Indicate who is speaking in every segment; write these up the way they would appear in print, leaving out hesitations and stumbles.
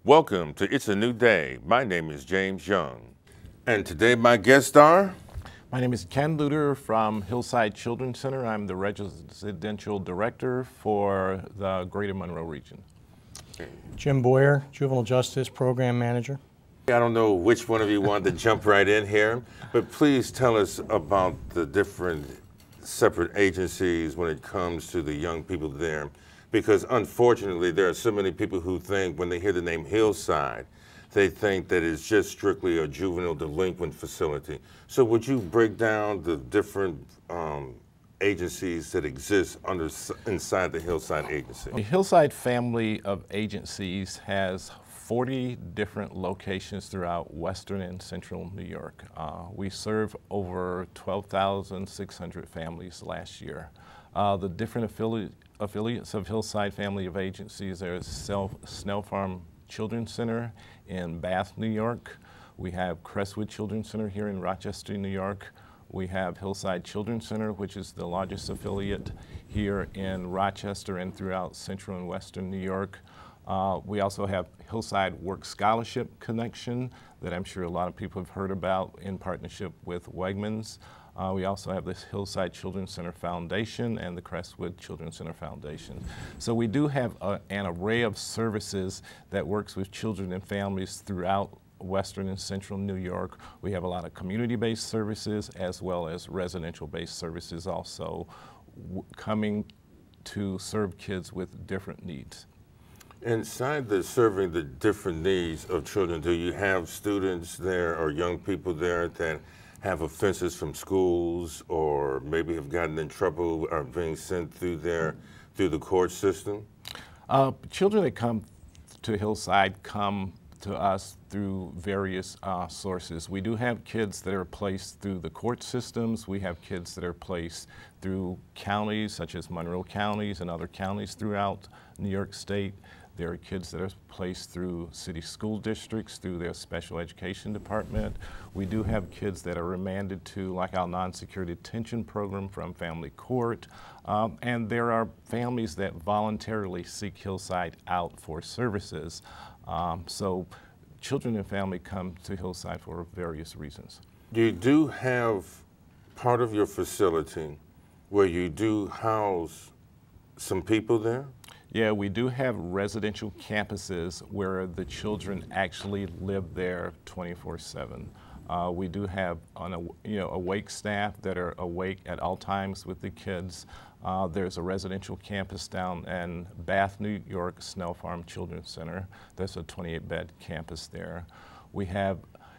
Speaker 1: Welcome to It's a New Day. My name is James Young. And today my guests are...
Speaker 2: My name is Ken Lewger from Hillside Children's Center. I'm the residential director for the Greater Monroe region.
Speaker 3: Jim Boyer, Juvenile Justice Program Manager.
Speaker 1: I don't know which one of you want to jump right in here, but please tell us about the different separate agencies when it comes to the young people there. Because unfortunately, there are so many people who think when they hear the name Hillside, they think that it's just strictly a juvenile delinquent facility. So would you break down the different agencies that exist inside the Hillside agency?
Speaker 2: The Hillside family of agencies has 40 different locations throughout Western and Central New York. We serve over 12,600 families last year. The different affiliates of Hillside family of agencies, there's Snell Farm Children's Center in Bath, New York. We have Crestwood Children's Center here in Rochester, New York. We have Hillside Children's Center, which is the largest affiliate here in Rochester and throughout Central and Western New York. We also have Hillside Work Scholarship Connection that I'm sure a lot of people have heard about in partnership with Wegmans. We also have this Hillside Children's Center Foundation and the Crestwood Children's Center Foundation. So we do have an array of services that works with children and families throughout Western and Central New York. We have a lot of community-based services as well as residential-based services also coming to serve kids with different needs.
Speaker 1: Inside serving the different needs of children, do you have students there or young people there that have offenses from schools or maybe have gotten in trouble or being sent through the court system?
Speaker 2: Children that come to Hillside come to us through various sources. We do have kids that are placed through the court systems. We have kids that are placed through counties such as Monroe counties and other counties throughout New York State. There are kids that are placed through city school districts, through their special education department. We do have kids that are remanded to like our non-secure detention program from family court. And there are families that voluntarily seek Hillside out for services. So children and family come to Hillside for various reasons.
Speaker 1: You do have part of your facility where you do house some people there?
Speaker 2: Yeah, we do have residential campuses where the children actually live there 24/7. We do have awake staff that are awake at all times with the kids. There's a residential campus down in Bath, New York, Snell Farm Children's Center. There's a 28-bed campus there. We have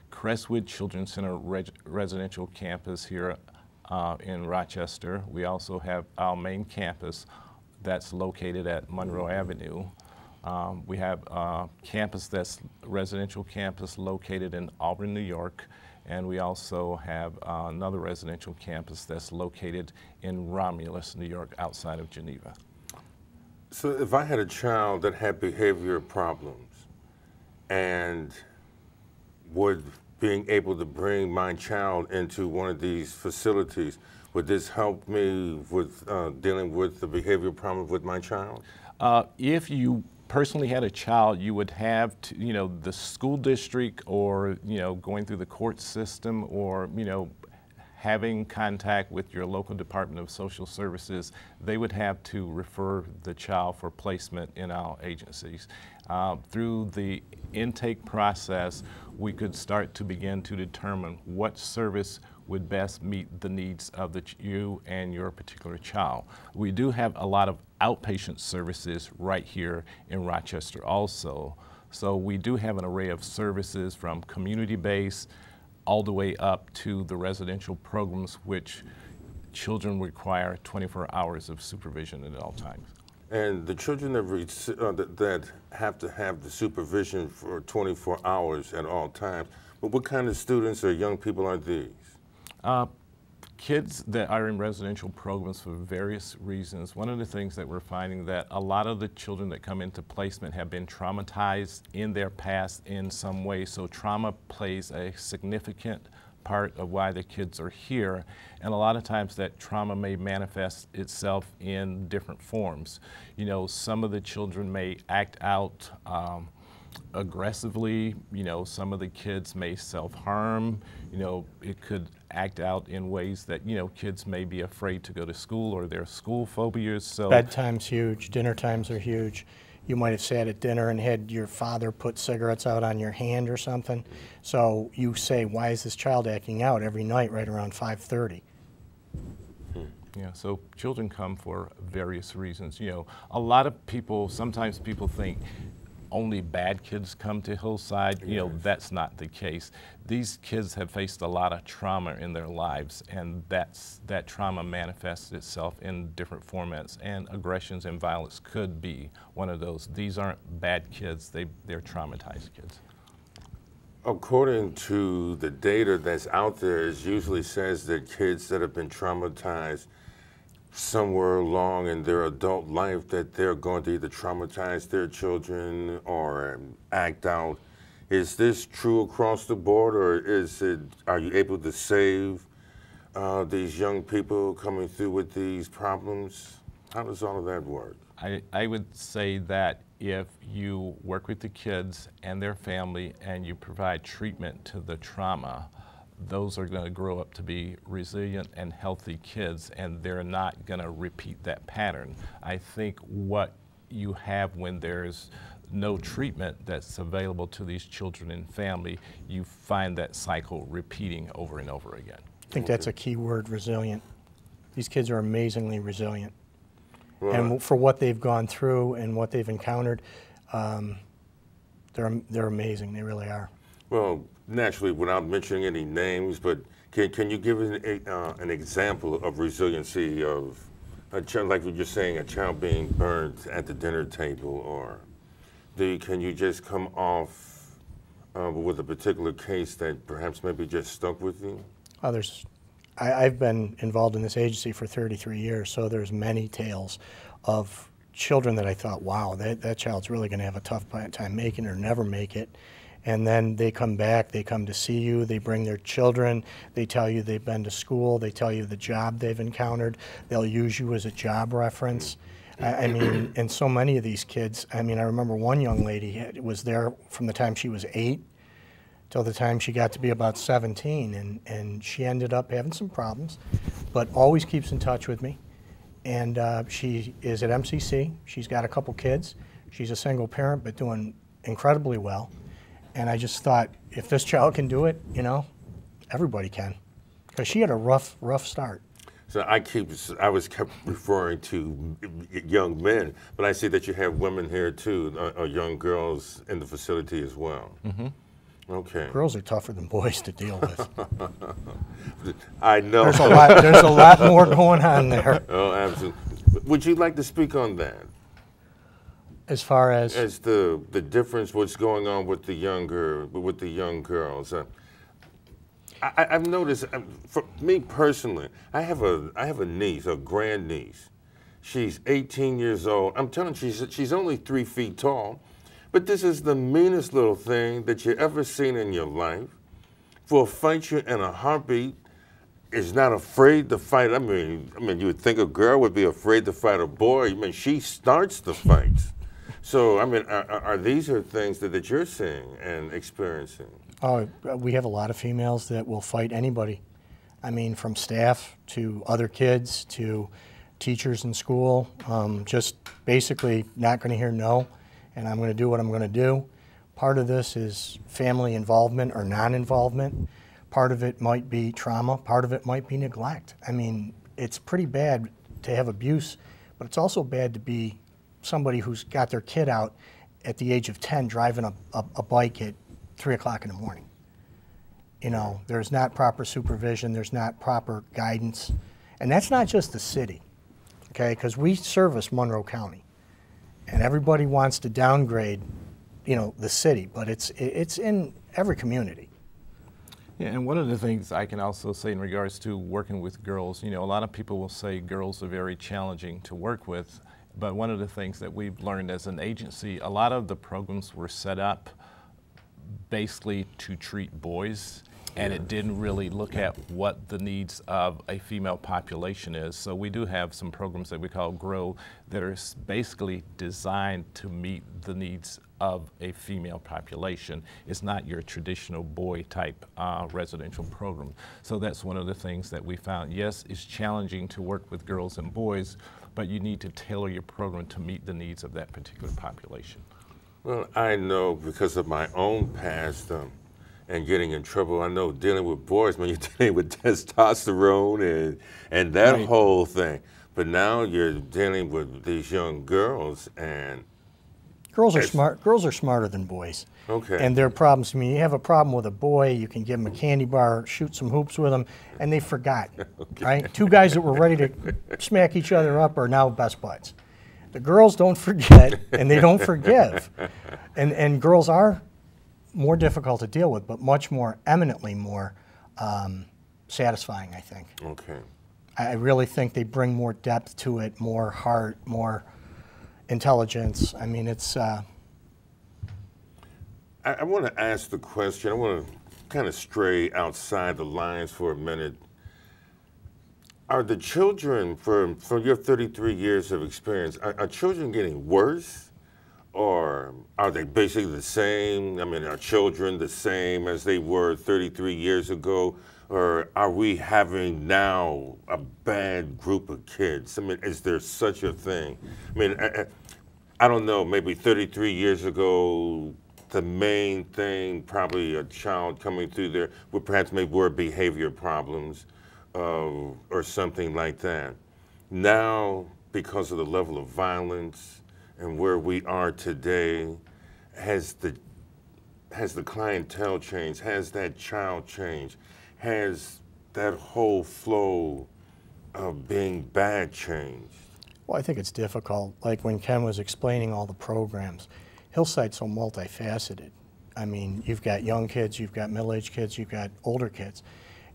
Speaker 2: Crestwood Children's Center residential campus here in Rochester. We also have our main campus that's located at Monroe Avenue. We have a campus that's residential campus located in Auburn, New York, and we also have another residential campus that's located in Romulus, New York, outside of Geneva.
Speaker 1: So if I had a child that had behavioral problems and being able to bring my child into one of these facilities, would this help me with dealing with the behavioral problem with my child?
Speaker 2: If you personally had a child, you would have to, the school district or, going through the court system or, having contact with your local Department of Social Services, they would have to refer the child for placement in our agencies. Through the intake process, we could start to begin to determine what service would best meet the needs of you and your particular child. We do have a lot of outpatient services right here in Rochester also. So we do have an array of services from community-based all the way up to the residential programs which children require 24 hours of supervision at all times.
Speaker 1: And the children that have to have the supervision for 24 hours at all times, but what kind of students or young people are these?
Speaker 2: Kids that are in residential programs for various reasons. One of the things that we're finding that a lot of the children that come into placement have been traumatized in their past in some way, so trauma plays a significant part of why the kids are here, and a lot of times that trauma may manifest itself in different forms. You know, some of the children may act out aggressively. Some of the kids may self-harm. It could act out in ways that, kids may be afraid to go to school, or their school phobias. So
Speaker 3: Bedtime's huge, dinner times are huge. You might have sat at dinner and had your father put cigarettes out on your hand or something. So you say, why is this child acting out every night right around 5:30?
Speaker 2: Yeah, so children come for various reasons. A lot of people, sometimes people think only bad kids come to Hillside. That's not the case. These kids have faced a lot of trauma in their lives, and that trauma manifests itself in different formats, and aggressions and violence could be one of those. These aren't bad kids, they're traumatized kids.
Speaker 1: According to the data that's out there, it usually says that kids that have been traumatized somewhere along in their adult life, that they're going to either traumatize their children or act out. Is this true across the board, or are you able to save these young people coming through with these problems? How does all of that work?
Speaker 2: I would say that if you work with the kids and their family and you provide treatment to the trauma, those are going to grow up to be resilient and healthy kids, and they're not going to repeat that pattern. I think what you have when there's no treatment that's available to these children and family, you find that cycle repeating over and over again.
Speaker 3: I think that's a key word, resilient. These kids are amazingly resilient. Right. And for what they've gone through and what they've encountered, they're amazing. They really are.
Speaker 1: Well, naturally, without mentioning any names, but can you give an example of resiliency of a child, like you're saying, a child being burned at the dinner table, or can you just come off with a particular case that perhaps maybe just stuck with you?
Speaker 3: I've been involved in this agency for 33 years, so there's many tales of children that I thought, wow, that child's really going to have a tough time making it or never make it. And then they come back, they come to see you, they bring their children, they tell you they've been to school, they tell you the job they've encountered, they'll use you as a job reference. I mean, and so many of these kids, I mean, I remember one young lady was there from the time she was 8 till the time she got to be about 17, and she ended up having some problems, but always keeps in touch with me. And she is at MCC, she's got a couple kids, she's a single parent, but doing incredibly well. And I just thought, if this child can do it, everybody can. Because she had a rough start.
Speaker 1: So I was kept referring to young men, but I see that you have women here too, young girls in the facility as well.
Speaker 2: Mm-hmm.
Speaker 1: Okay.
Speaker 3: Girls are tougher than boys to deal with.
Speaker 1: I know.
Speaker 3: There's a lot more going on there.
Speaker 1: Oh, absolutely. Would you like to speak on that?
Speaker 3: As far as
Speaker 1: the difference, what's going on with the young girls? I've noticed, for me personally, I have a niece, a grandniece. She's 18 years old. I'm telling you, she's only 3 feet tall, but this is the meanest little thing that you ever seen in your life. Will fight you in a heartbeat. Is not afraid to fight. I mean, you would think a girl would be afraid to fight a boy. I mean, she starts the fights. So, I mean, are these things that you're seeing and experiencing?
Speaker 3: Oh, we have a lot of females that will fight anybody. I mean, from staff to other kids to teachers in school, just basically not going to hear no, and I'm going to do what I'm going to do. Part of this is family involvement or non-involvement. Part of it might be trauma. Part of it might be neglect. I mean, it's pretty bad to have abuse, but it's also bad to be somebody who's got their kid out at the age of 10 driving a bike at 3 o'clock in the morning. There's not proper supervision, there's not proper guidance. And that's not just the city, okay? Because we service Monroe County. And everybody wants to downgrade, the city, but it's in every community.
Speaker 2: Yeah, and one of the things I can also say in regards to working with girls, a lot of people will say girls are very challenging to work with. But one of the things that we've learned as an agency, a lot of the programs were set up basically to treat boys. and it didn't really look at what the needs of a female population is. So we do have some programs that we call GROW that are basically designed to meet the needs of a female population. It's not your traditional boy type residential program. So that's one of the things that we found. Yes, it's challenging to work with girls and boys, but you need to tailor your program to meet the needs of that particular population.
Speaker 1: Well, I know because of my own past and getting in trouble, I know dealing with boys, when you're dealing with testosterone and that
Speaker 2: Right.
Speaker 1: whole thing. But now you're dealing with these young girls, and
Speaker 3: Girls are smart. Girls are smarter than boys.
Speaker 1: okay.
Speaker 3: And their problems. I mean, you have a problem with a boy, you can give him a candy bar, shoot some hoops with them, and they forgot. Right? Two guys that were ready to smack each other up are now best buds. The girls don't forget, and they don't forgive. And girls are more difficult to deal with, but much more, eminently more satisfying, I think.
Speaker 1: Okay.
Speaker 3: I really think they bring more depth to it, more heart, more intelligence. I mean, it's.
Speaker 1: I want to ask the question. I want to kind of stray outside the lines for a minute. Are the children, from your 33 years of experience, are children getting worse, or are they basically the same? I mean, are children the same as they were 33 years ago, or are we having now a bad group of kids? I mean, is there such a thing? I mean, I don't know, maybe 33 years ago, the main thing, probably a child coming through there would perhaps maybe were behavior problems or something like that. Now, because of the level of violence and where we are today, has the clientele changed? Has that child changed? Has that whole flow of being bad changed?
Speaker 3: Well, I think it's difficult. Like when Ken was explaining all the programs, Hillside's so multifaceted. I mean, you've got young kids, you've got middle-aged kids, you've got older kids,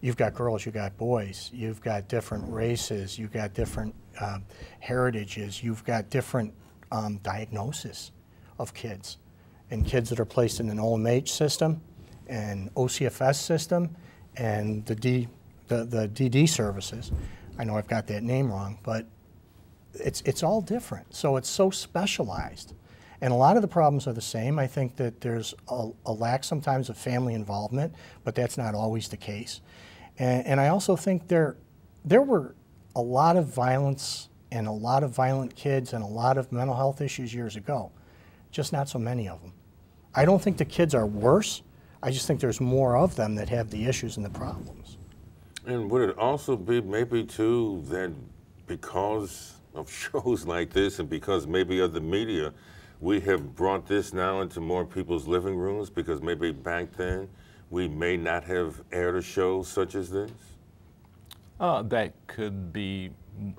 Speaker 3: you've got girls, you've got boys, you've got different races, you've got different heritages, you've got different diagnosis of kids. And kids that are placed in an OMH system, and OCFS system, and the DD services. I know I've got that name wrong, but it's all different. So it's so specialized. And a lot of the problems are the same. I think that there's a lack sometimes of family involvement, but that's not always the case. And I also think there were a lot of violence and a lot of violent kids and a lot of mental health issues years ago, just not so many of them. I don't think the kids are worse. I just think there's more of them that have the issues and the problems.
Speaker 1: And would it also be maybe too that because of shows like this and because maybe of the media, we have brought this now into more people's living rooms, because maybe back then we may not have aired a show such as this?
Speaker 2: That could be,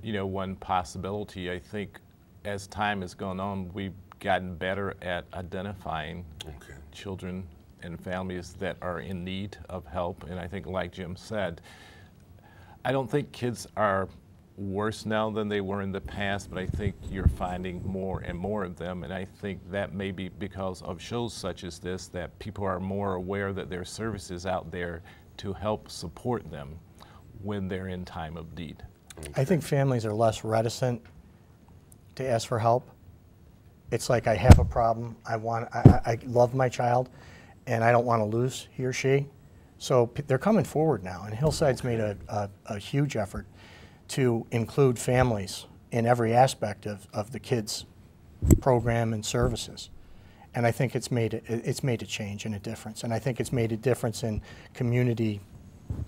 Speaker 2: one possibility. I think as time has gone on, we've gotten better at identifying children and families that are in need of help. And I think, like Jim said, I don't think kids are worse now than they were in the past, but I think you're finding more and more of them. And I think that may be because of shows such as this, that people are more aware that there are services out there to help support them when they're in time of need.
Speaker 3: I think families are less reticent to ask for help. It's like, I have a problem, I love my child, and I don't want to lose he or she. So they're coming forward now, and Hillside's made a huge effort to include families in every aspect of the kids' program and services. And I think it's made a change and a difference. And I think it's made a difference in community,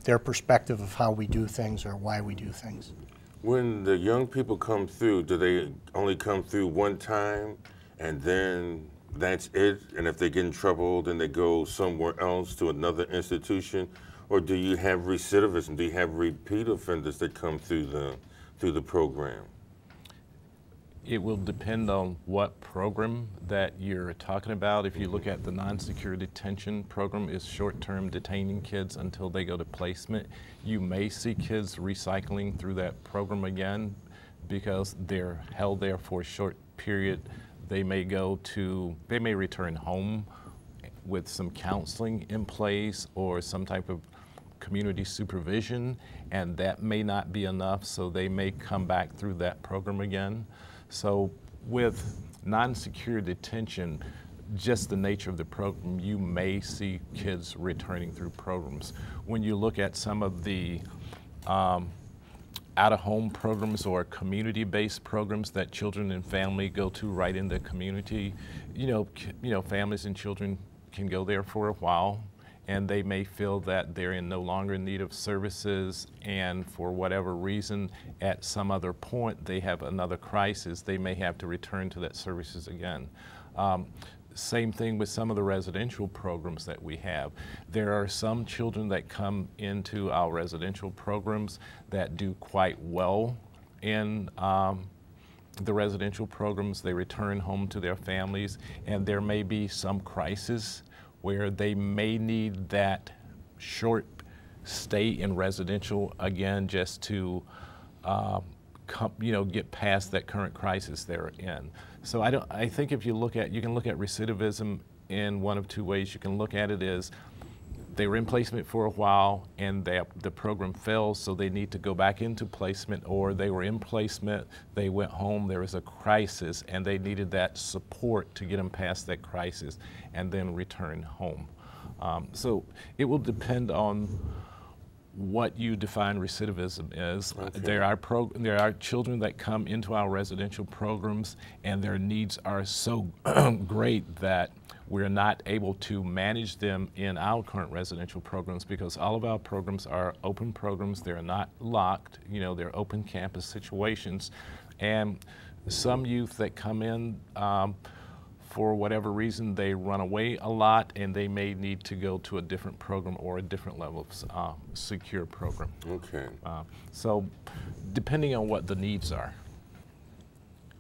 Speaker 3: their perspective of how we do things or why we do things.
Speaker 1: When the young people come through, do they only come through one time and then that's it? And if they get in trouble, then they go somewhere else to another institution? Or do you have recidivism? Do you have repeat offenders that come through the program?
Speaker 2: It will depend on what program that you're talking about. If you look at the non-secure detention program, is short-term detaining kids until they go to placement. You may see kids recycling through that program again because they're held there for a short period. They may return home with some counseling in place or some type of community supervision, and that may not be enough, so they may come back through that program again. So with non-secure detention, just the nature of the program, you may see kids returning through programs. When you look at some of the out-of-home programs or community-based programs that children and family go to right in the community, families and children can go there for a while, and they may feel that they're in no longer in need of services, and for whatever reason, at some other point, they have another crisis, they may have to return to that services again. Same thing with some of the residential programs that we have. There are some children that come into our residential programs that do quite well in the residential programs. They return home to their families, and there may be some crisis where they may need that short stay in residential again just to get past that current crisis they're in. So I think if you can look at recidivism in one of two ways. You can look at it as they were in placement for a while and the program fails, so they need to go back into placement, or they were in placement, they went home, there was a crisis, and they needed that support to get them past that crisis and then return home. So it will depend on what you define recidivism is. Okay. There are children that come into our residential programs and their needs are so great that we're not able to manage them in our current residential programs, because all of our programs are open programs. They're not locked, they're open campus situations. And some youth that come in, for whatever reason, they run away a lot, and they may need to go to a different program or a different level of secure program.
Speaker 1: Okay.
Speaker 2: So depending on what the needs are.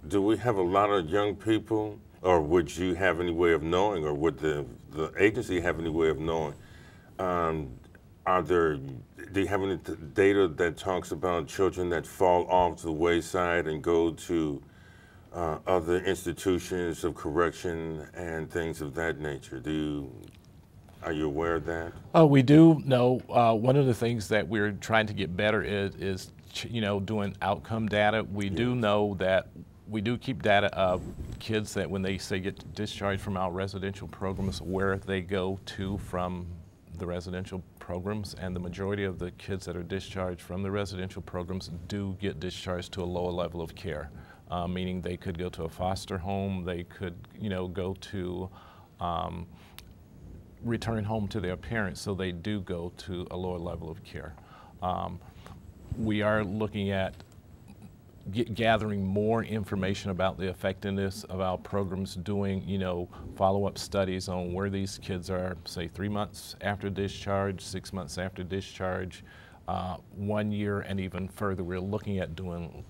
Speaker 1: Do we have a lot of young people, or would you have any way of knowing, or would the agency have any way of knowing? Do you have any data that talks about children that fall off the wayside and go to other institutions of correction and things of that nature? Are you aware of that?
Speaker 2: We do know. One of the things that we're trying to get better is doing outcome data. We do know that we do keep data of kids that when they get discharged from our residential programs, where they go to from the residential programs, and the majority of the kids that are discharged from the residential programs do get discharged to a lower level of care. Meaning they could go to a foster home, they could, go to return home to their parents, so they do go to a lower level of care. We are looking at gathering more information about the effectiveness of our programs, doing, follow-up studies on where these kids are, say 3 months after discharge, 6 months after discharge, 1 year, and even further. We're looking at doing,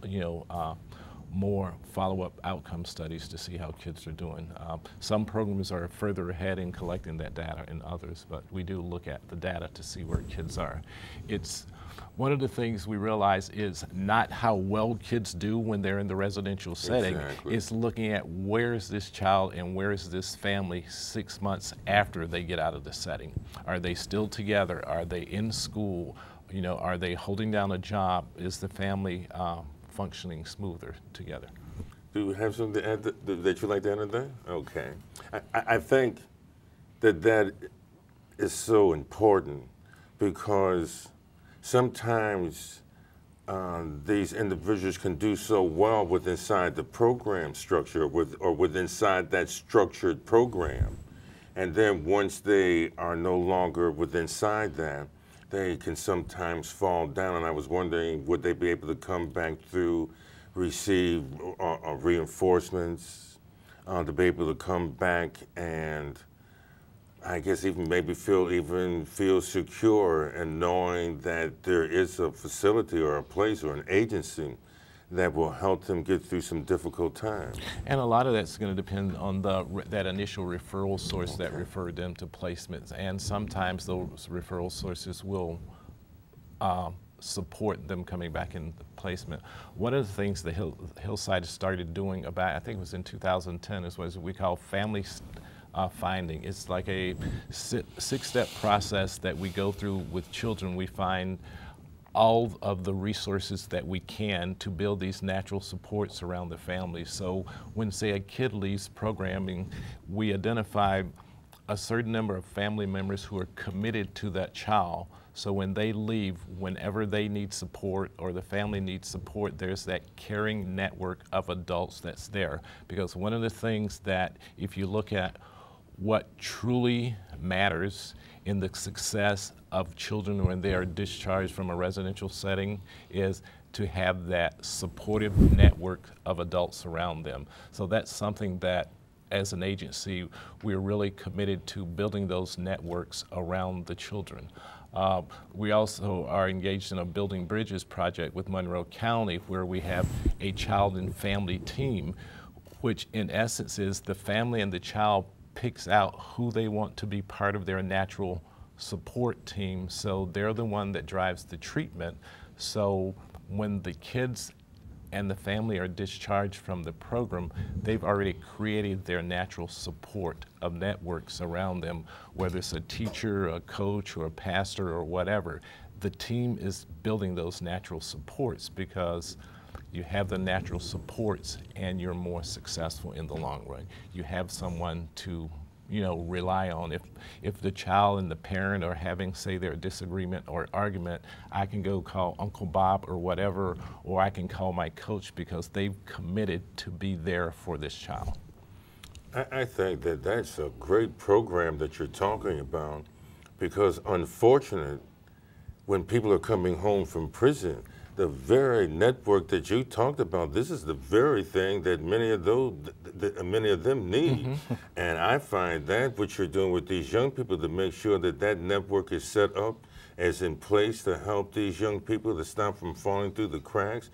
Speaker 2: more follow-up outcome studies to see how kids are doing. Some programs are further ahead in collecting that data than others, but we do look at the data to see where kids are. It's one of the things we realize is not how well kids do when they're in the residential setting. Exactly. It's looking at where is this child and where is this family 6 months after they get out of the setting. Are they still together? Are they in school? Are they holding down a job? Is the family functioning smoother together?
Speaker 1: Do you have something to add that you'd like to add to that? Okay. I think that is so important, because sometimes these individuals can do so well within inside the program structure or within inside that structured program. And then once they are no longer within inside that, they can sometimes fall down. And I was wondering, would they be able to come back through, receive reinforcements, to be able to come back and I guess even maybe feel secure in knowing that there is a facility or a place or an agency that will help them get through some difficult times.
Speaker 2: And a lot of that's going to depend on that initial referral source that referred them to placements. And sometimes those referral sources will support them coming back in placement. One of the things the Hillside started doing about, I think it was in 2010, is what we call family finding. It's like a six-step process that we go through with children. We find all of the resources that we can to build these natural supports around the family. So when, say, a kid leaves programming, we identify a certain number of family members who are committed to that child. So when they leave, whenever they need support or the family needs support, there's that caring network of adults that's there. Because one of the things that, if you look at what truly matters in the success of children when they are discharged from a residential setting, is to have that supportive network of adults around them. So that's something that, as an agency, we're really committed to building those networks around the children. We also are engaged in a Building Bridges project with Monroe County, where we have a child and family team, which in essence is the family and the child picks out who they want to be part of their natural support team. So they're the one that drives the treatment. So when the kids and the family are discharged from the program, they've already created their natural support of networks around them, whether it's a teacher, a coach, or a pastor, or whatever. The team is building those natural supports because you have the natural supports and you're more successful in the long run. You have someone to, you know, rely on. If the child and the parent are having, say, their disagreement or argument, I can go call Uncle Bob or whatever, or I can call my coach because they've committed to be there for this child.
Speaker 1: I think that that's a great program that you're talking about, because unfortunately, when people are coming home from prison, the very network that you talked about, this is the very thing that many of them need. Mm-hmm. And I find that what you're doing with these young people, to make sure that that network is set up as in place to help these young people to stop from falling through the cracks.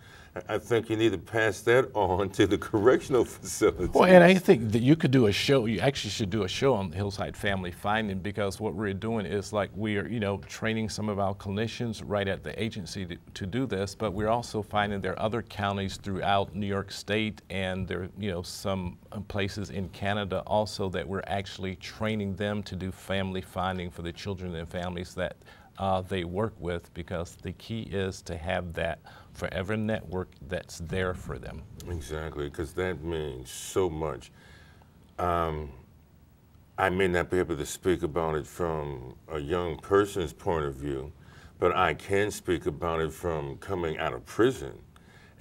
Speaker 1: I think you need to pass that on to the correctional facilities.
Speaker 2: Well, and I think that you could do a show, you actually should do a show on Hillside Family Finding, because what we're doing is, like, we are, you know, training some of our clinicians right at the agency to do this, but we're also finding there are other counties throughout New York State, and there are, you know, some places in Canada also that we're actually training them to do family finding for the children and families that they work with, because the key is to have that forever network that's there for them.
Speaker 1: Exactly, because that means so much. I may not be able to speak about it from a young person's point of view, but I can speak about it from coming out of prison.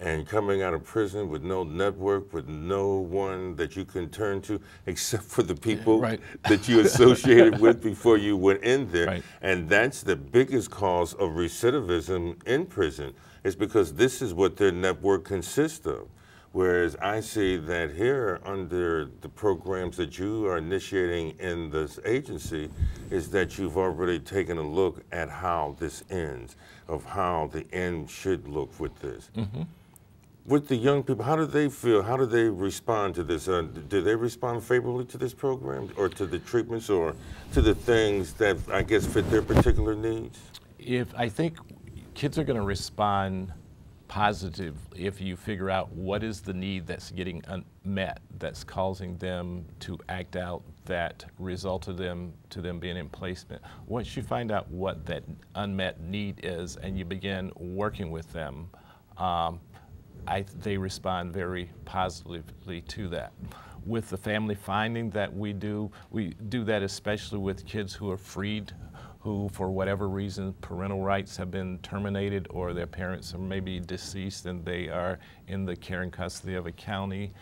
Speaker 1: And coming out of prison with no network, with no one that you can turn to except for the people right. that you associated with before you went in there. Right. And that's the biggest cause of recidivism in prison, is because this is what their network consists of. Whereas I see that here, under the programs that you are initiating in this agency, is that you've already taken a look at how this ends, of how the end should look with this. Mm-hmm. With the young people, how do they feel? How do they respond to this? Do they respond favorably to this program, or to the treatments, or to the things that, I guess, fit their particular needs?
Speaker 2: I think kids are going to respond positive if you figure out what is the need that's getting unmet, that's causing them to act out, that resulted to them being in placement. Once you find out what that unmet need is and you begin working with them, they respond very positively to that. With the family finding that we do that especially with kids who are freed, who for whatever reason parental rights have been terminated, or their parents are maybe deceased and they are in the care and custody of a county.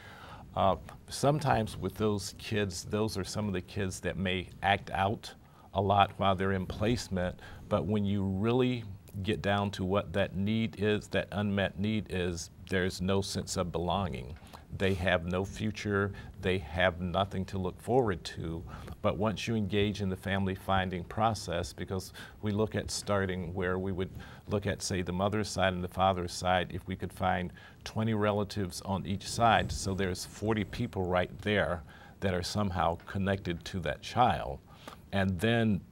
Speaker 2: Sometimes with those kids, those are some of the kids that may act out a lot while they're in placement, but when you really get down to what that need is, that unmet need is, there's no sense of belonging. They have no future, they have nothing to look forward to. But once you engage in the family finding process, because we look at starting where we would look at, say, the mother's side and the father's side, if we could find 20 relatives on each side, so there's 40 people right there that are somehow connected to that child. And then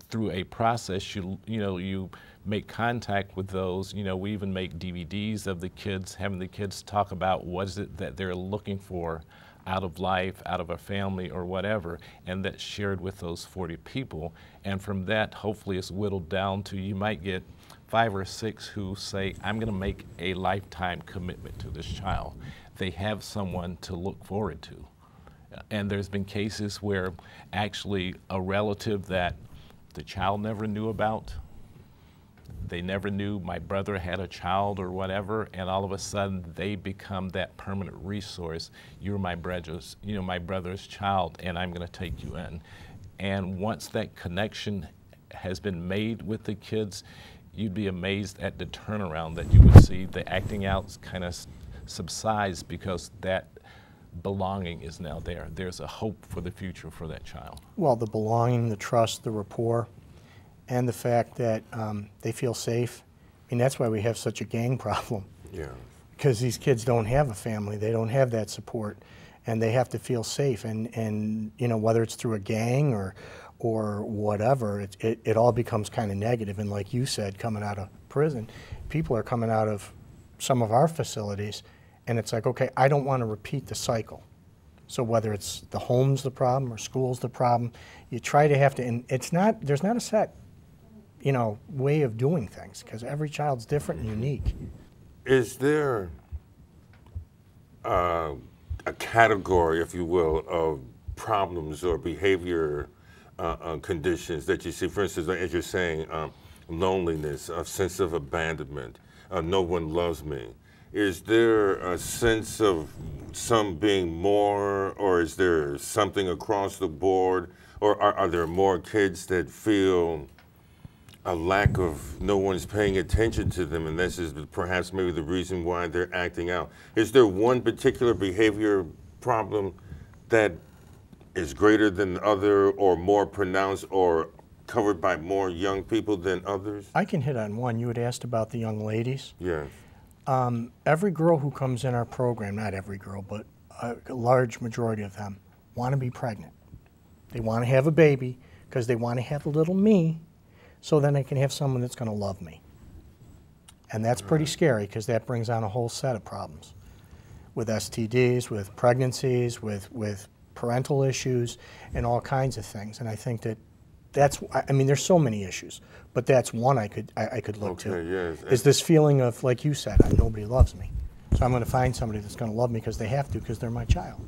Speaker 2: through a process, you make contact with those. We even make DVDs of the kids, having the kids talk about what is it that they're looking for out of life, out of a family or whatever, and that's shared with those 40 people. And from that, hopefully it's whittled down to, you might get 5 or 6 who say, I'm gonna make a lifetime commitment to this child. They have someone to look forward to. And there's been cases where actually a relative that the child never knew about, they never knew my brother had a child or whatever, and all of a sudden they become that permanent resource. You're my brother's, my brother's child, and I'm going to take you in. And once that connection has been made with the kids, you'd be amazed at the turnaround that you would see. The acting out kind of subsides because that belonging is now there. There's a hope for the future for that child.
Speaker 3: Well, the belonging, the trust, the rapport, and the fact that they feel safe. I mean, that's why we have such a gang problem.
Speaker 1: Yeah.
Speaker 3: Because these kids don't have a family, they don't have that support, and they have to feel safe. And whether it's through a gang or whatever, it all becomes kind of negative. And like you said, coming out of prison, people are coming out of some of our facilities, and it's like, okay, I don't want to repeat the cycle. So whether it's the home's the problem or school's the problem, you try to have to, and there's not a set way of doing things, because every child's different and unique.
Speaker 1: Is there a category, if you will, of problems or behavior conditions that you see? For instance, as you're saying, loneliness, a sense of abandonment, no one loves me. Is there a sense of some being more, or is there something across the board, or are there more kids that feel a lack of no one's paying attention to them, and this is perhaps maybe the reason why they're acting out? Is there one particular behavior problem that is greater than the other, or more pronounced, or covered by more young people than others?
Speaker 3: I can hit on one. You had asked about the young ladies.
Speaker 1: Yeah.
Speaker 3: Every girl who comes in our program, not every girl, but a large majority of them, want to be pregnant. They want to have a baby because they want to have a little me, so then I can have someone that's going to love me. And that's pretty scary, because that brings on a whole set of problems with STDs, with pregnancies, with parental issues, and all kinds of things. And I think there's so many issues, but that's one I could look to.
Speaker 1: Yes.
Speaker 3: Is this feeling of, like you said, nobody loves me. So I'm going to find somebody that's going to love me because they have to, because they're my child.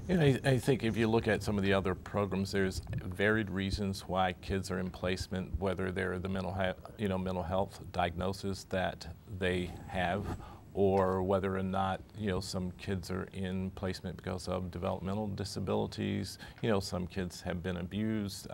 Speaker 2: I think if you look at some of the other programs, there's varied reasons why kids are in placement, whether they're the mental health diagnosis that they have, or whether or not some kids are in placement because of developmental disabilities. Some kids have been abused.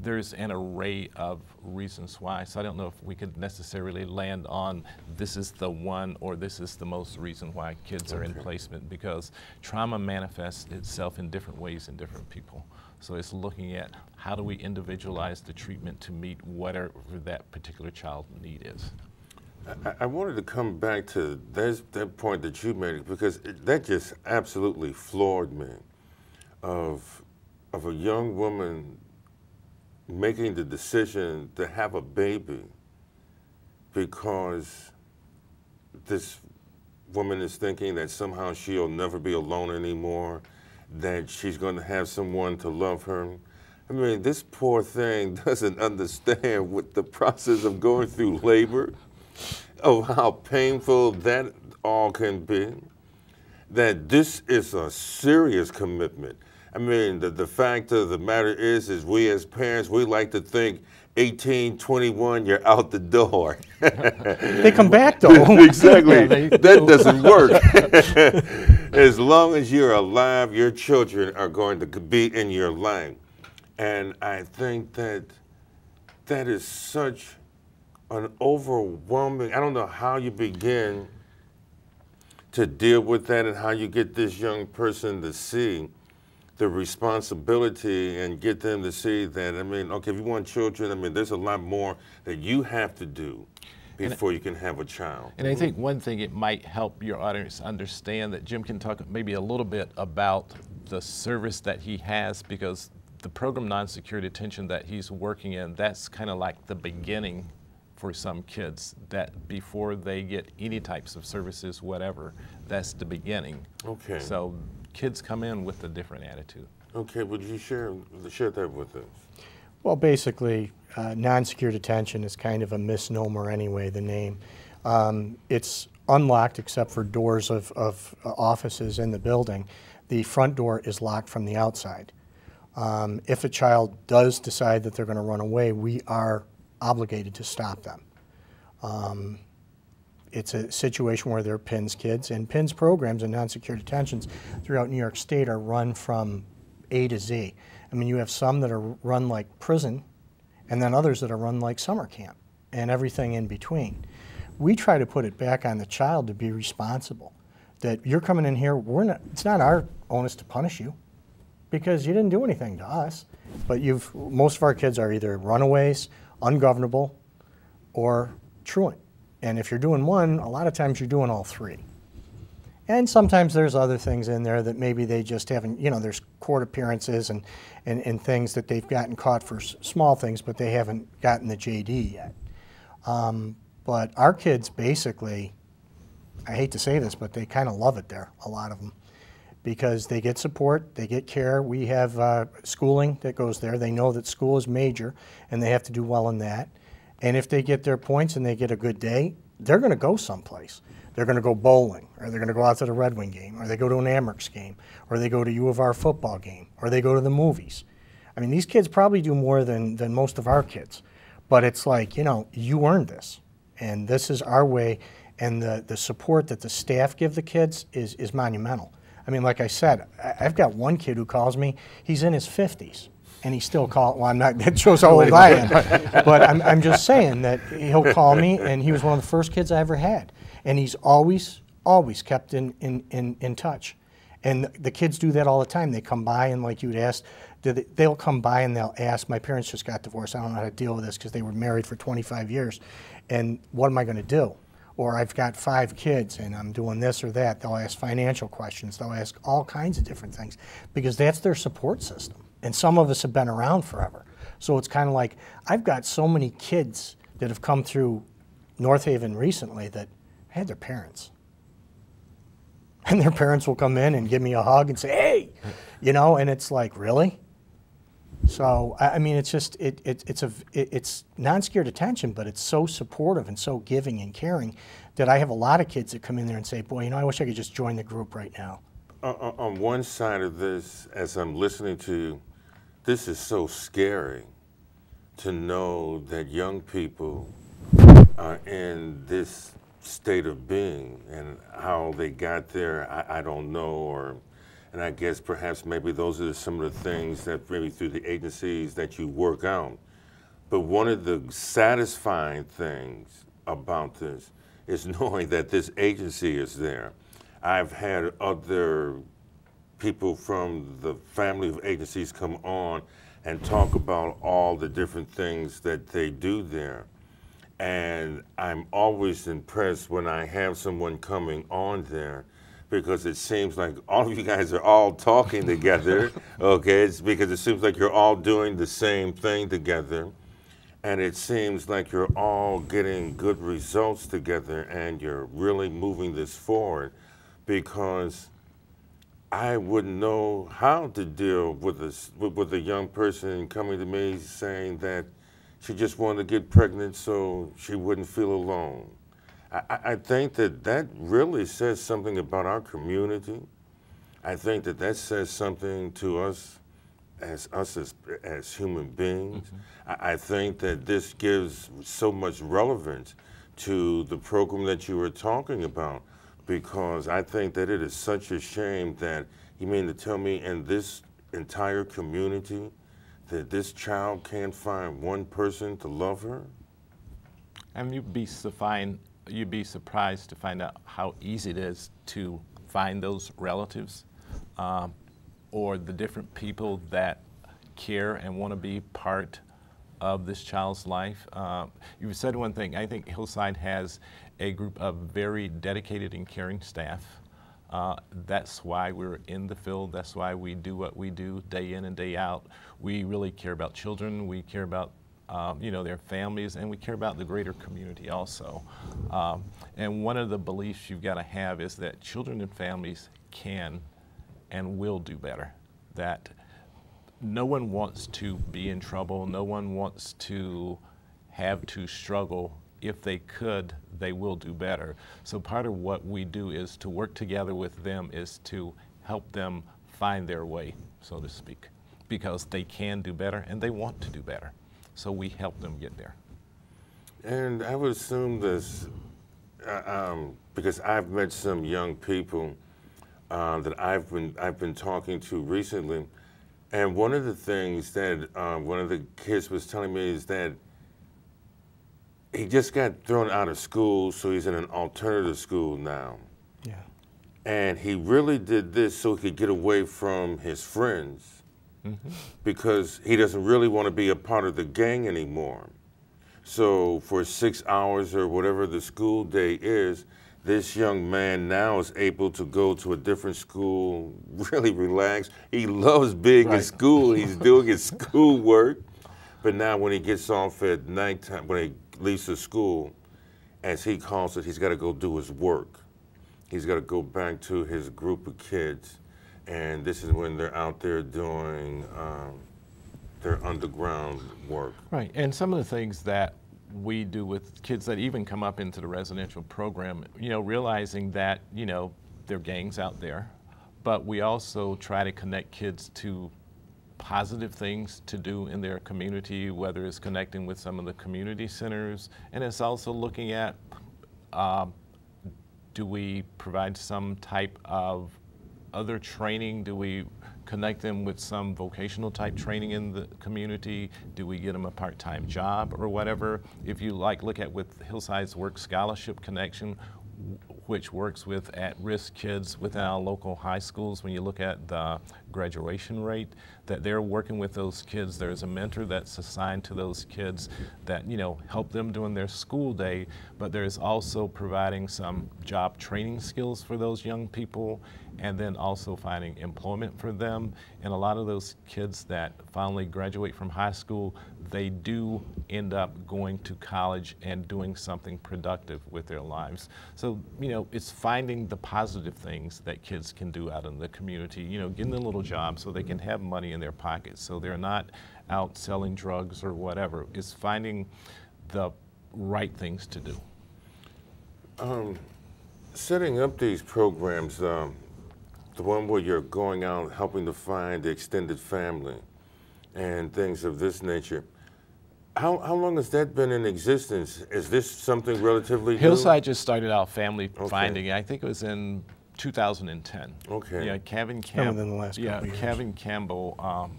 Speaker 2: There's an array of reasons why. So I don't know if we could necessarily land on this is the one or this is the most reason why kids are in placement, because trauma manifests itself in different ways in different people. So it's looking at how do we individualize the treatment to meet whatever that particular child need is.
Speaker 1: I wanted to come back to that point that you made, because that just absolutely floored me, of a young woman making the decision to have a baby because this woman is thinking that somehow she'll never be alone anymore, that she's going to have someone to love her. I mean, this poor thing doesn't understand what the process of going through labor, of how painful that all can be, that this is a serious commitment. I mean, the fact of the matter is we as parents, we like to think 18, 21, you're out the door.
Speaker 3: They come back, though.
Speaker 1: Exactly. That doesn't work. As long as you're alive, your children are going to be in your life. And I think that is such an overwhelming, I don't know how you begin to deal with that, and how you get this young person to see the responsibility and get them to see that, I mean, okay, if you want children, I mean, there's a lot more that you have to do before you can have a child.
Speaker 2: And I think one thing it might help your audience understand, that Jim can talk maybe a little bit about the service that he has, because the program non-secure detention that he's working in, that's kind of like the beginning for some kids, that before they get any types of services, whatever, that's the beginning.
Speaker 1: Okay.
Speaker 2: So kids come in with a different attitude.
Speaker 1: Okay, would you share that with us?
Speaker 3: Well, basically, non-secure detention is kind of a misnomer anyway, the name. It's unlocked except for doors of offices in the building. The front door is locked from the outside. If a child does decide that they're going to run away, we are obligated to stop them. It's a situation where there are PINS kids, and PINS programs and non-secure detentions throughout New York State are run from A to Z. I mean, you have some that are run like prison, and then others that are run like summer camp, and everything in between. We try to put it back on the child to be responsible. That you're coming in here, it's not our onus to punish you, because you didn't do anything to us. But most of our kids are either runaways, ungovernable, or truant. And if you're doing one, a lot of times you're doing all three. And sometimes there's other things in there that maybe they just haven't, there's court appearances and things that they've gotten caught for small things, but they haven't gotten the JD yet. But our kids basically, I hate to say this, but they kind of love it there, a lot of them, because they get support, they get care. We have schooling that goes there. They know that school is major, and they have to do well in that. And if they get their points and they get a good day, they're going to go someplace. They're going to go bowling, or they're going to go out to the Red Wing game, or they go to an Amherst game, or they go to U of R football game, or they go to the movies. I mean, these kids probably do more than most of our kids. But it's like, you earned this. And this is our way. And the support that the staff give the kids is monumental. I mean, like I said, I've got one kid who calls me. He's in his 50s. And he still well, I'm not, that shows how old I am. But I'm just saying that he'll call me, and he was one of the first kids I ever had. And he's always kept in touch. And the kids do that all the time. They come by, and like you'd asked, they'll come by and they'll ask, my parents just got divorced. I don't know how to deal with this because they were married for 25 years. And what am I going to do? Or I've got 5 kids and I'm doing this or that. They'll ask financial questions. They'll ask all kinds of different things because that's their support system. And some of us have been around forever. So it's kind of like, I've got so many kids that have come through North Haven recently that had their parents. And their parents will come in and give me a hug and say, hey, and it's like, really? So, I mean, it's just, it's non-secure detention, but it's so supportive and so giving and caring that I have a lot of kids that come in there and say, boy, I wish I could just join the group right now.
Speaker 1: On one side of this, as I'm listening to you, this is so scary to know that young people are in this state of being, and how they got there, I don't know, and I guess perhaps maybe those are some of the things that maybe through the agencies that you work out. But one of the satisfying things about this is knowing that this agency is there. I've had other people from the family of agencies come on and talk about all the different things that they do there. And I'm always impressed when I have someone coming on there, because it seems like all of you guys are all talking together, okay? It's because it seems like you're all doing the same thing together. And it seems like you're all getting good results together, and you're really moving this forward, because I wouldn't know how to deal with a young person coming to me saying that she just wanted to get pregnant so she wouldn't feel alone. I think that really says something about our community. I think that says something to us as human beings. Mm-hmm. I think that this gives so much relevance to the program that you were talking about, because I think that it is such a shame that, you mean to tell me in this entire community that this child can't find one person to love her?
Speaker 2: And you'd be surprised to find out how easy it is to find those relatives or the different people that care and want to be part of this child's life. You said one thing. I think Hillside has a group of very dedicated and caring staff. That's why we're in the field. That's why we do what we do day in and day out. We really care about children. We care about their families, and we care about the greater community also. And one of the beliefs you've got to have is that children and families can and will do better. That no one wants to be in trouble. No one wants to have to struggle. If they could, they will do better. So part of what we do is to work together with them is to help them find their way, so to speak, because they can do better and they want to do better. So we help them get there.
Speaker 1: And I would assume this, because I've met some young people that I've been talking to recently, and one of the things that one of the kids was telling me is that he just got thrown out of school, so he's in an alternative school now.
Speaker 3: Yeah.
Speaker 1: And he really did this so he could get away from his friends, because he doesn't really want to be a part of the gang anymore. So for 6 hours or whatever the school day is, this young man now is able to go to a different school, really relax. He loves being in school. He's doing his schoolwork. But now when he gets off at nighttime, when he leaves the school, as he calls it, he's got to go do his work. He's got to go back to his group of kids. And this is when they're out there doing their underground work.
Speaker 2: Right, and some of the things that we do with kids that even come up into the residential program, realizing that, there are gangs out there, but we also try to connect kids to positive things to do in their community, whether it's connecting with some of the community centers, and it's also looking at, do we provide some type of other training? Do we connect them with some vocational type training in the community? Do we get them a part-time job or whatever? If you look at with Hillside's Work Scholarship Connection, which works with at-risk kids within our local high schools, when you look at the graduation rate, that they're working with those kids. There's a mentor that's assigned to those kids that, help them during their school day, but there's also providing some job training skills for those young people, and then also finding employment for them. And a lot of those kids that finally graduate from high school, they do end up going to college and doing something productive with their lives. So, it's finding the positive things that kids can do out in the community, getting a little job so they can have money in their pockets, so they're not out selling drugs or whatever. It's finding the right things to do.
Speaker 1: Setting up these programs, the one where you're going out helping to find the extended family and things of this nature, how long has that been in existence? Is this something relatively new?
Speaker 2: Hillside just started out family finding. I think it was in 2010.
Speaker 1: Okay.
Speaker 2: Yeah, Kevin Campbell.
Speaker 3: Within the last couple years.
Speaker 2: Kevin Campbell,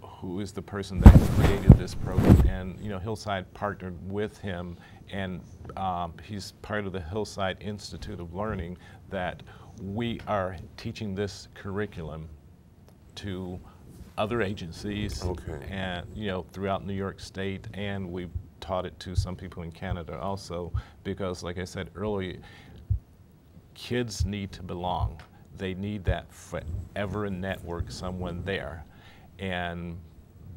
Speaker 2: who is the person that created this program, and Hillside partnered with him, and he's part of the Hillside Institute of Learning. That we are teaching this curriculum to other agencies, and throughout New York State, and we've taught it to some people in Canada also, because like I said earlier, kids need to belong. They need that forever network, someone there. And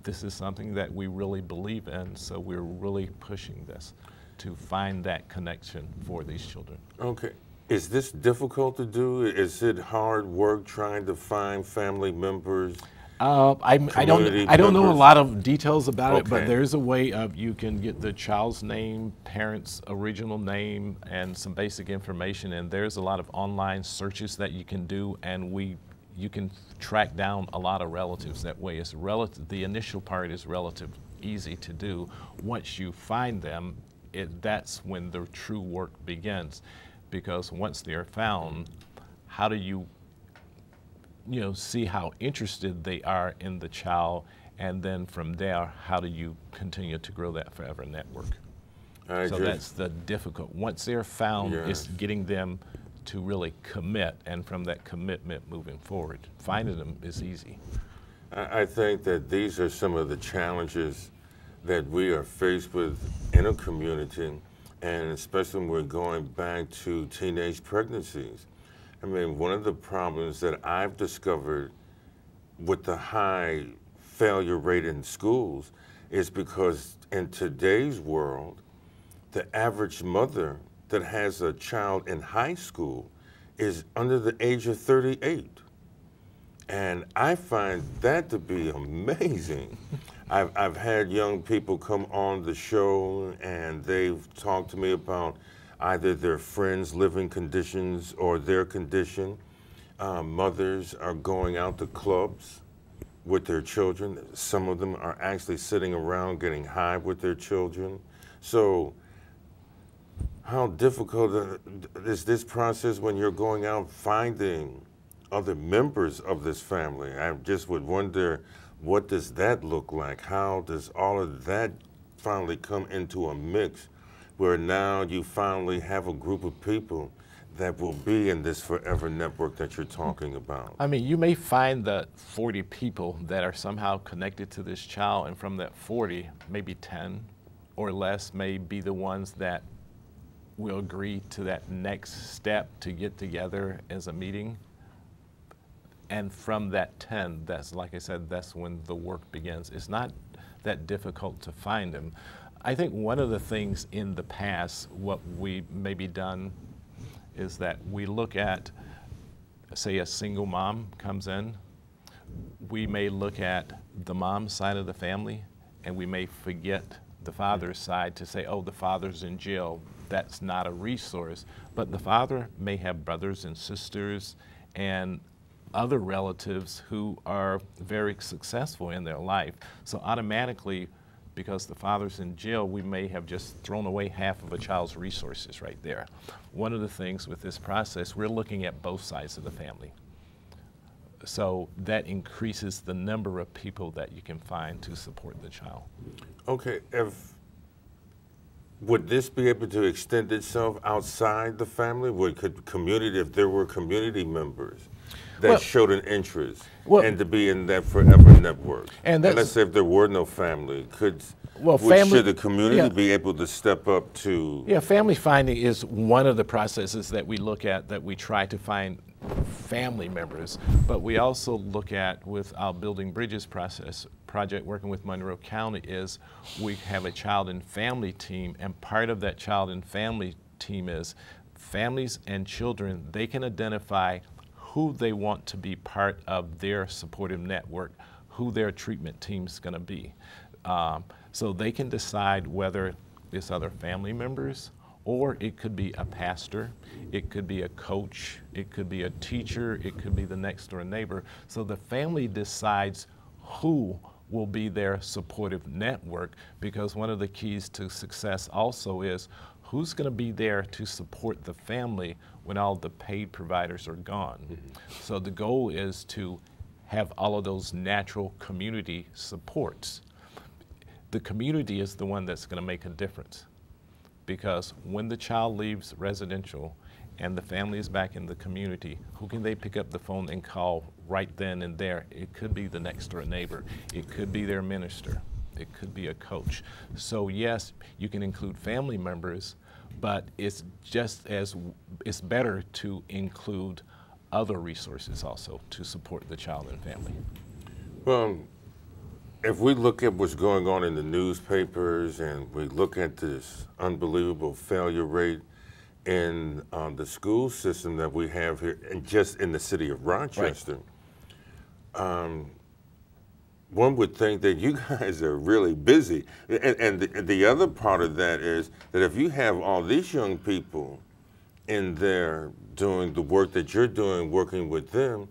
Speaker 2: this is something that we really believe in, so we're really pushing this to find that connection for these children.
Speaker 1: Okay. Is this difficult to do? Is it hard work trying to find family members?
Speaker 2: I don't know a lot of details about it, but there's a way of you can get the child's name, parents' original name, and some basic information. And there's a lot of online searches that you can do, and you can track down a lot of relatives that way. It's the initial part is relative easy to do. Once you find them, that's when the true work begins, because once they're found, how do you see how interested they are in the child, and then from there, how do you continue to grow that forever network? So that's the difficult. Once they're found, it's getting them to really commit, and from that commitment moving forward. Finding them is easy.
Speaker 1: I think that these are some of the challenges that we are faced with in a community, and especially when we're going back to teenage pregnancies. I mean, one of the problems that I've discovered with the high failure rate in schools is because in today's world, the average mother that has a child in high school is under the age of 38. And I find that to be amazing. I've had young people come on the show and they've talked to me about either their friends' living conditions or their condition. Mothers are going out to clubs with their children. Some of them are actually sitting around getting high with their children. So how difficult is this process when you're going out finding other members of this family? I just would wonder, what does that look like? How does all of that finally come into a mix where now you finally have a group of people that will be in this forever network that you're talking about?
Speaker 2: I mean, you may find that 40 people that are somehow connected to this child, and from that 40, maybe 10 or less may be the ones that will agree to that next step to get together as a meeting. And from that 10, that's, like I said, that's when the work begins. It's not that difficult to find them. I think one of the things in the past, what we maybe done is that we look at, say, a single mom comes in. We may look at the mom's side of the family, and we may forget the father's side to say, oh, the father's in jail. That's not a resource. But the father may have brothers and sisters and other relatives who are very successful in their life. So automatically, because the father's in jail, we may have just thrown away half of a child's resources right there. One of the things with this process, we're looking at both sides of the family. So that increases the number of people that you can find to support the child.
Speaker 1: Okay, would this be able to extend itself outside the family? If there were community members that showed an interest and to be in that forever network? And let's say if there were no family, should the community be able to step up to?
Speaker 2: Yeah, family finding is one of the processes that we look at, that we try to find family members, but we also look at with our Building Bridges project working with Monroe County is we have a child and family team, and part of that child and family team is families and children, they can identify who they want to be part of their supportive network, who their treatment team's gonna be. So they can decide whether it's other family members, or it could be a pastor, it could be a coach, it could be a teacher, it could be the next door neighbor. So the family decides who will be their supportive network, because one of the keys to success also is who's going to be there to support the family when all the paid providers are gone. So the goal is to have all of those natural community supports. The community is the one that's going to make a difference, because when the child leaves residential and the family is back in the community, who can they pick up the phone and call right then and there? It could be the next door neighbor. It could be their minister. It could be a coach. So yes, you can include family members, but it's better to include other resources also to support the child and family.
Speaker 1: Well, if we look at what's going on in the newspapers and we look at this unbelievable failure rate in the school system that we have here, and just in the city of Rochester, one would think that you guys are really busy. And the other part of that is that if you have all these young people in there doing the work that you're doing, working with them,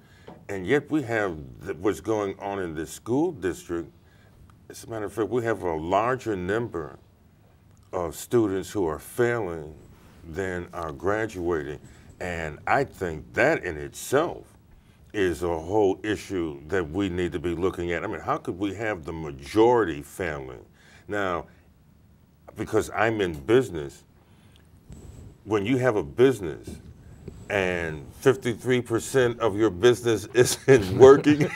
Speaker 1: and yet we have what's going on in the school district. As a matter of fact, we have a larger number of students who are failing than are graduating. And I think that in itself is a whole issue that we need to be looking at. I mean, how could we have the majority failing? Now, because I'm in business, when you have a business and 53% of your business isn't working,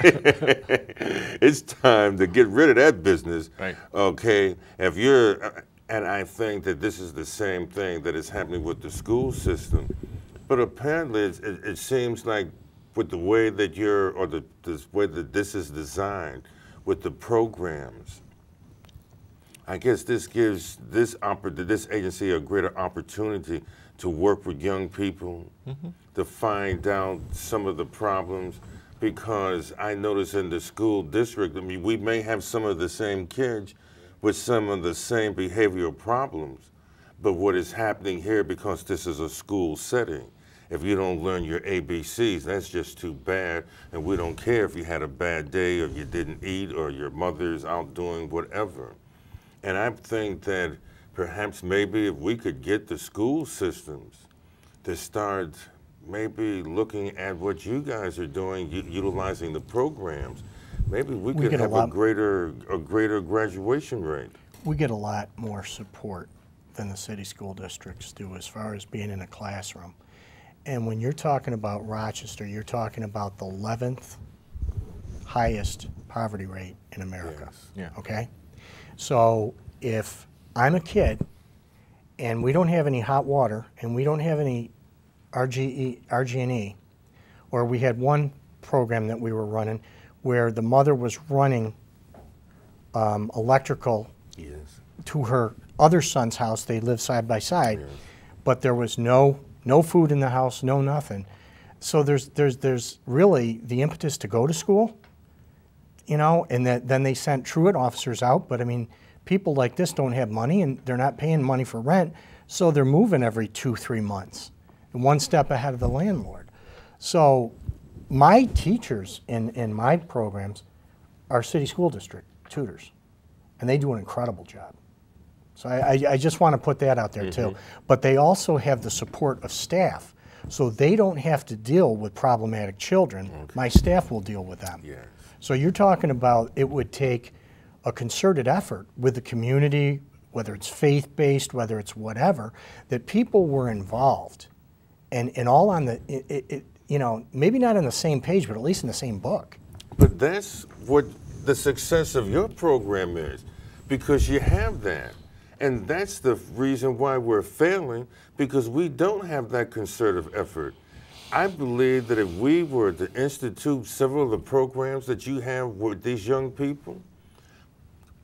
Speaker 1: it's time to get rid of that business.
Speaker 2: Right.
Speaker 1: Okay, and I think that this is the same thing that is happening with the school system. But apparently it seems like with the way that the way that this is designed, with the programs, I guess this gives this agency a greater opportunity to work with young people, to find out some of the problems. because I notice in the school district, I mean, we may have some of the same kids with some of the same behavioral problems, but what is happening here, because this is a school setting, if you don't learn your ABCs, that's just too bad, and we don't care if you had a bad day or you didn't eat or your mother's out doing whatever. And I think that perhaps maybe if we could get the school systems to start maybe looking at what you guys are doing, utilizing the programs, maybe we could have a greater graduation rate.
Speaker 3: We get a lot more support than the city school districts do as far as being in a classroom. And when you're talking about Rochester, you're talking about the 11th highest poverty rate in America.
Speaker 1: Yes.
Speaker 2: Yeah.
Speaker 3: Okay? So if I'm a kid and we don't have any hot water and we don't have any RG&E, or we had one program that we were running where the mother was running electrical to her other son's house. They lived side by side, but there was no food in the house, no nothing. So there's really the impetus to go to school, you know, and then they sent truant officers out. But I mean, people like this don't have money and they're not paying money for rent, so they're moving every 2-3 months, one step ahead of the landlord. So my teachers in my programs are city school district tutors, and they do an incredible job. So I just want to put that out there too. But they also have the support of staff, so they don't have to deal with problematic children. My staff will deal with them.
Speaker 1: Yes.
Speaker 3: So you're talking about it would take a concerted effort with the community, whether it's faith-based, whether it's whatever, that people were involved and all on the, you know, maybe not on the same page, but at least in the same book.
Speaker 1: But that's what the success of your program is, because you have that. And that's the reason why we're failing, because we don't have that concerted effort. I believe that if we were to institute several of the programs that you have with these young people,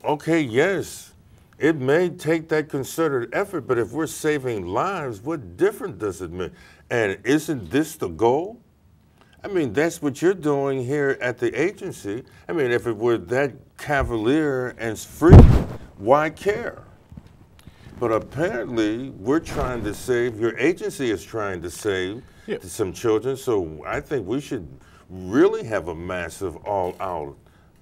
Speaker 1: okay, yes, it may take that concerted effort, but if we're saving lives, what difference does it make? And isn't this the goal? I mean, that's what you're doing here at the agency. I mean, if it were that cavalier and free, why care? But apparently, we're trying to save, your agency is trying to save some children, so I think we should really have a massive all-out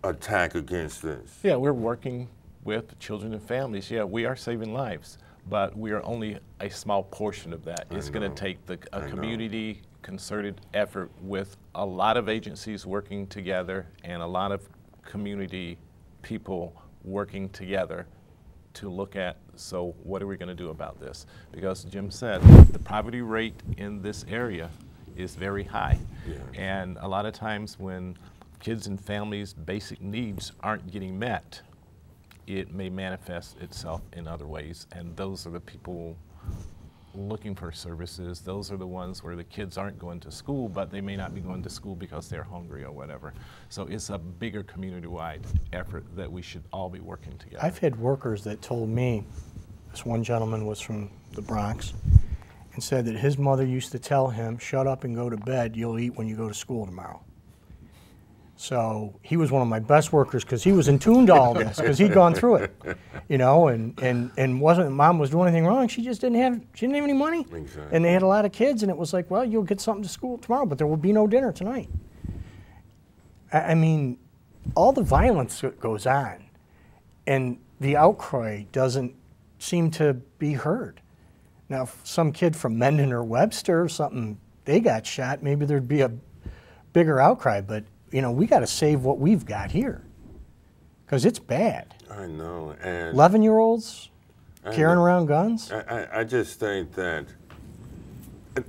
Speaker 1: attack against this.
Speaker 2: Yeah, we're working with children and families. Yeah, we are saving lives, but we are only a small portion of that. It's going to take a community concerted effort with a lot of agencies working together and a lot of community people working together to look at, so what are we going to do about this? Because Jim said the poverty rate in this area is very high. And a lot of times when kids and families' basic needs aren't getting met, it may manifest itself in other ways. And those are the people looking for services. Those are the ones where the kids aren't going to school, but they may not be going to school because they're hungry or whatever. So it's a bigger community-wide effort that we should all be working together.
Speaker 3: I've had workers that told me, this one gentleman was from the Bronx, and said that his mother used to tell him, shut up and go to bed, you'll eat when you go to school tomorrow. So he was one of my best workers because he was in tune to all this, because he'd gone through it, you know, and wasn't mom was doing anything wrong. She just didn't have any money,
Speaker 1: Exactly.
Speaker 3: and they had a lot of kids, and it was like, well, you'll get something to school tomorrow, but there will be no dinner tonight. I mean, all the violence that goes on, and the outcry doesn't seem to be heard. Now, if some kid from Mendon or Webster or something, they got shot, maybe there'd be a bigger outcry, but you know, we got to save what we've got here, because it's bad.
Speaker 1: I know. And
Speaker 3: 11-year-olds carrying around guns.
Speaker 1: I just think that,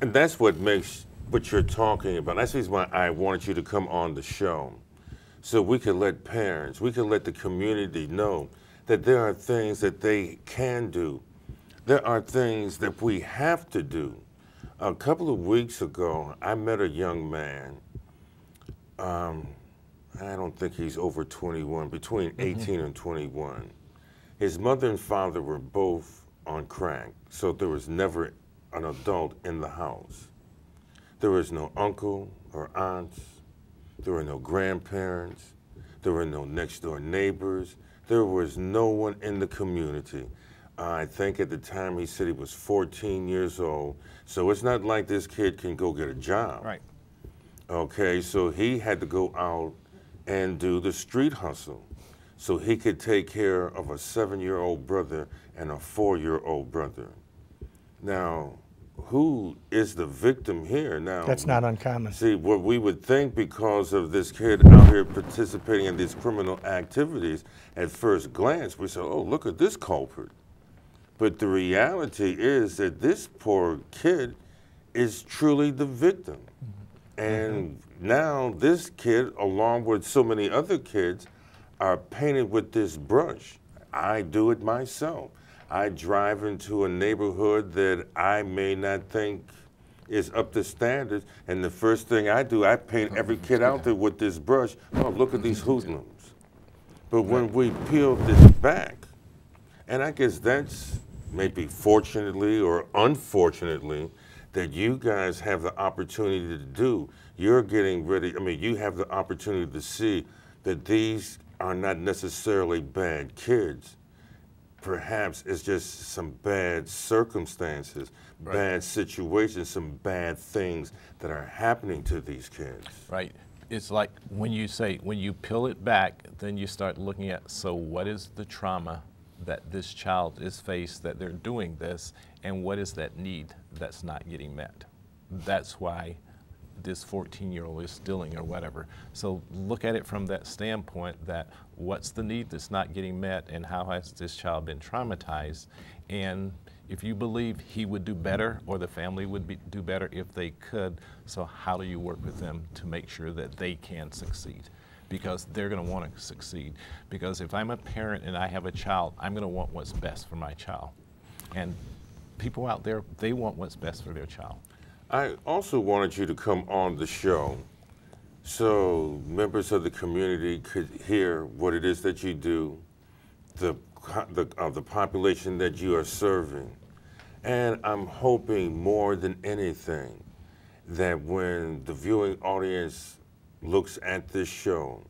Speaker 1: and that's what makes what you're talking about. That's the reason why I wanted you to come on the show, so we could let parents, we could let the community know that there are things that they can do. There are things that we have to do. A couple of weeks ago, I met a young man. I don't think he's over 21, between 18 and 21. His mother and father were both on crack, so there was never an adult in the house. There was no uncle or aunts. There were no grandparents. There were no next door neighbors. There was no one in the community. I think at the time he said he was 14 years old. So it's not like this kid can go get a job.
Speaker 2: Right.
Speaker 1: Okay, so he had to go out and do the street hustle so he could take care of a 7-year-old brother and a 4-year-old brother. Now, who is the victim here? Now,
Speaker 3: That's not uncommon.
Speaker 1: see, what we would think because of this kid out here participating in these criminal activities, at first glance, we say, oh, look at this culprit. But the reality is that this poor kid is truly the victim. And now this kid, along with so many other kids, are painted with this brush. I do it myself. I drive into a neighborhood that I may not think is up to standards, and the first thing I do, I paint every kid out there with this brush. Oh, look at these hoodlums. But when we peel this back, and I guess that's maybe fortunately or unfortunately that you guys have the opportunity to do, you're getting ready, I mean, you have the opportunity to see that these are not necessarily bad kids. Perhaps it's just some bad circumstances, bad situations, some bad things that are happening to these kids.
Speaker 2: Right. It's like when you say, when you peel it back, then you start looking at, so what is the trauma that this child is faced that they're doing this, and what is that need that's not getting met? That's why this 14-year-old is stealing or whatever. So look at it from that standpoint, that what's the need that's not getting met, and how has this child been traumatized? And if you believe he would do better, or the family would do better if they could, so how do you work with them to make sure that they can succeed? Because they're going to want to succeed. Because if I'm a parent and I have a child, I'm going to want what's best for my child. And people out there, they want what's best for their child.
Speaker 1: I also wanted you to come on the show so members of the community could hear what it is that you do, the population that you are serving. And I'm hoping more than anything that when the viewing audience looks at this show,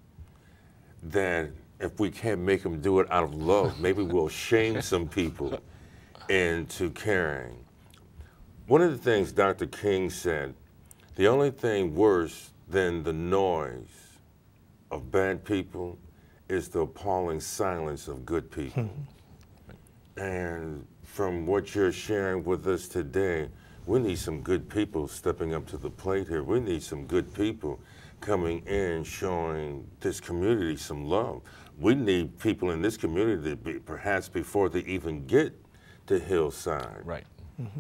Speaker 1: that if we can't make them do it out of love, maybe we'll shame some people into caring. One of the things Dr. King said, the only thing worse than the noise of bad people is the appalling silence of good people. And from what you're sharing with us today, we need some good people stepping up to the plate here. We need some good people coming in, showing this community some love. We need people in this community that perhaps before they even get to Hillside,
Speaker 2: Right.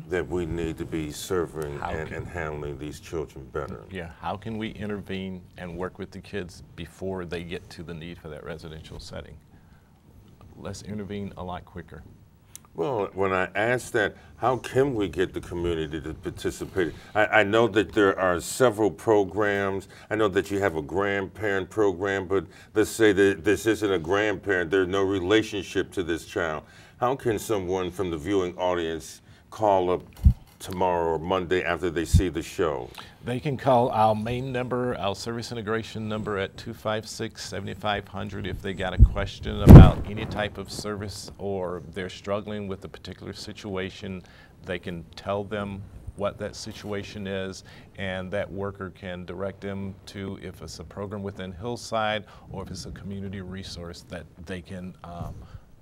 Speaker 1: that we need to be serving and handling these children better.
Speaker 2: Yeah, how can we intervene and work with the kids before they get to the need for that residential setting? Let's intervene a lot quicker.
Speaker 1: Well, when I asked that, how can we get the community to participate? I know that there are several programs. I know that you have a grandparent program, but let's say that this isn't a grandparent. There's no relationship to this child. How can someone from the viewing audience call up tomorrow or Monday after they see the show?
Speaker 2: They can call our main number, our service integration number at 256-7500 if they got a question about any type of service or they're struggling with a particular situation. They can tell them what that situation is, and that worker can direct them to, if it's a program within Hillside or if it's a community resource that they can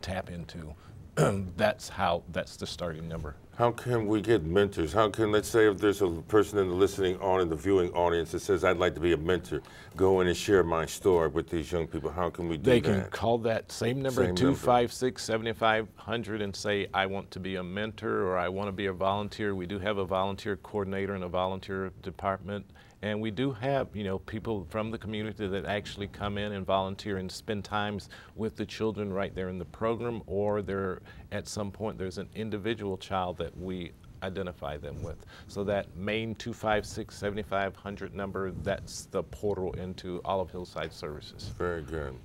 Speaker 2: tap into. That's the starting number.
Speaker 1: How can we get mentors? How can, let's say if there's a person in the listening audience, the viewing audience that says, I'd like to be a mentor, go in and share my story with these young people. How can we do that?
Speaker 2: They can call that same number, 256-7500, and say, I want to be a mentor or I want to be a volunteer. We do have a volunteer coordinator and a volunteer department. And we do have, people from the community that actually come in and volunteer and spend times with the children right there in the program, or at some point there's an individual child that we identify them with. So that main 256-7500 number, that's the portal into all of Hillside services.
Speaker 1: Very good.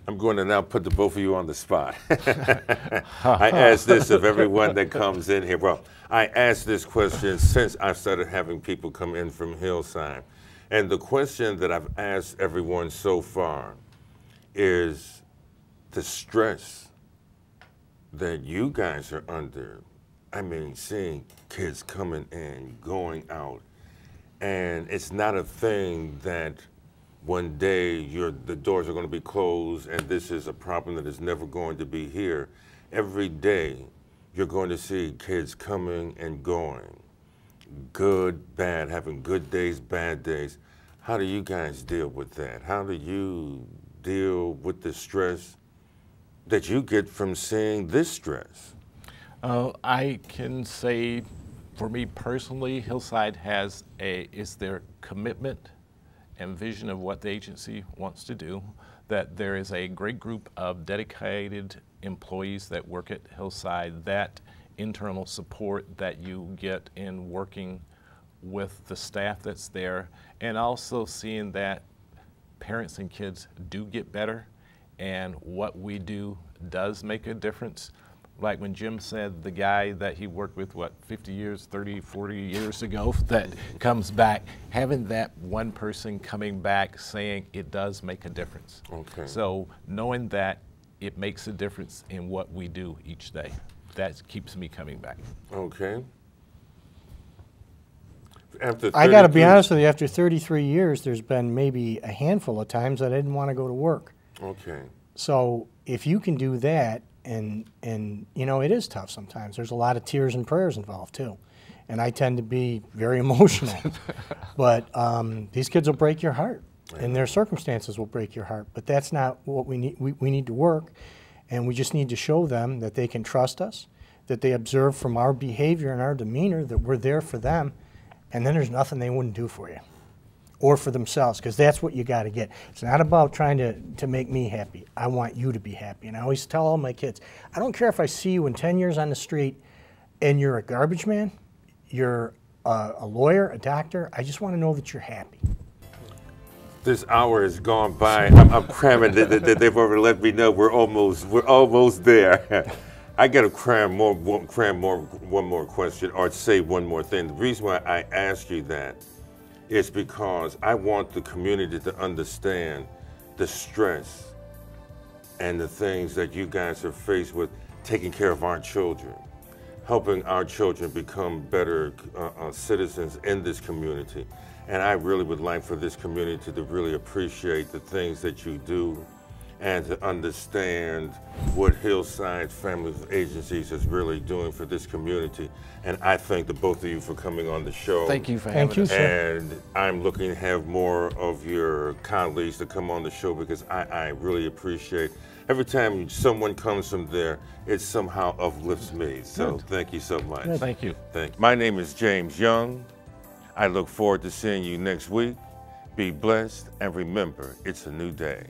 Speaker 1: I'm going to now put the both of you on the spot. I ask this of everyone that comes in here. Well, I ask this question since I started having people come in from Hillside. And the question that I've asked everyone so far is the stress that you guys are under. I mean, seeing kids coming in, going out, and it's not a thing that one day the doors are going to be closed and this is a problem that is never going to be here. Every day you're going to see kids coming and going, good, bad, having good days, bad days. How do you guys deal with that? How do you deal with the stress that you get from seeing this stress?
Speaker 2: I can say, for me personally, Hillside is their commitment and vision of what the agency wants to do, that there is a great group of dedicated employees that work at Hillside, that internal support that you get in working with the staff that's there, and also seeing that parents and kids do get better and what we do does make a difference. Like when Jim said, the guy that he worked with, 50 years, 30, 40 years ago, that comes back, having that one person coming back saying it does make a difference.
Speaker 1: Okay.
Speaker 2: So knowing that it makes a difference in what we do each day, that keeps me coming back.
Speaker 1: Okay.
Speaker 3: I got to be honest with you, after 33 years, there's been maybe a handful of times that I didn't want to go to work.
Speaker 1: Okay.
Speaker 3: So if you can do that, and you know, it is tough sometimes. There's a lot of tears and prayers involved too. And I tend to be very emotional. But these kids will break your heart, and their circumstances will break your heart. But that's not what we need. We need to work, and we just need to show them that they can trust us, that they observe from our behavior and our demeanor that we're there for them, and then there's nothing they wouldn't do for you or for themselves, because that's what you got to get. It's not about trying to make me happy. I want you to be happy. And I always tell all my kids, I don't care if I see you in 10 years on the street and you're a garbage man, you're a lawyer, a doctor. I just want to know that you're happy.
Speaker 1: This hour has gone by. I'm cramming. They've already let me know we're almost there. I got to cram one more question, or say one more thing. The reason why I ask you that is because I want the community to understand the stress and the things that you guys are faced with, taking care of our children, helping our children become better citizens in this community. And I really would like for this community to really appreciate the things that you do and to understand what Hillside Family Agencies is really doing for this community. And I thank the both of you for coming on the show.
Speaker 2: Thank you for having us.
Speaker 3: Thank you, sir.
Speaker 1: And I'm looking to have more of your colleagues to come on the show, because I really appreciate every time someone comes from there, it somehow uplifts me. So
Speaker 2: Good.
Speaker 1: Thank you so much.
Speaker 3: Good.
Speaker 2: Thank you.
Speaker 1: Thank you. My name is James Young. I look forward to seeing you next week. Be blessed, and remember, it's a new day.